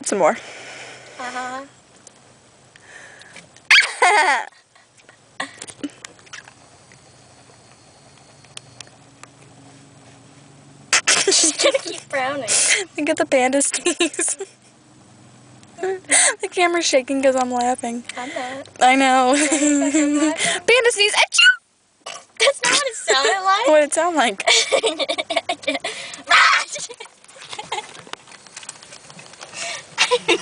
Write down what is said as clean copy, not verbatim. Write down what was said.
Some more. Uh-huh. She's gonna keep frowning. Think of the Panda Sneeze. The camera's shaking because I'm laughing. I'm not. I know. Panda Panda Sneeze! Achoo! That's not what it sounded like. What did it sound like? I can't.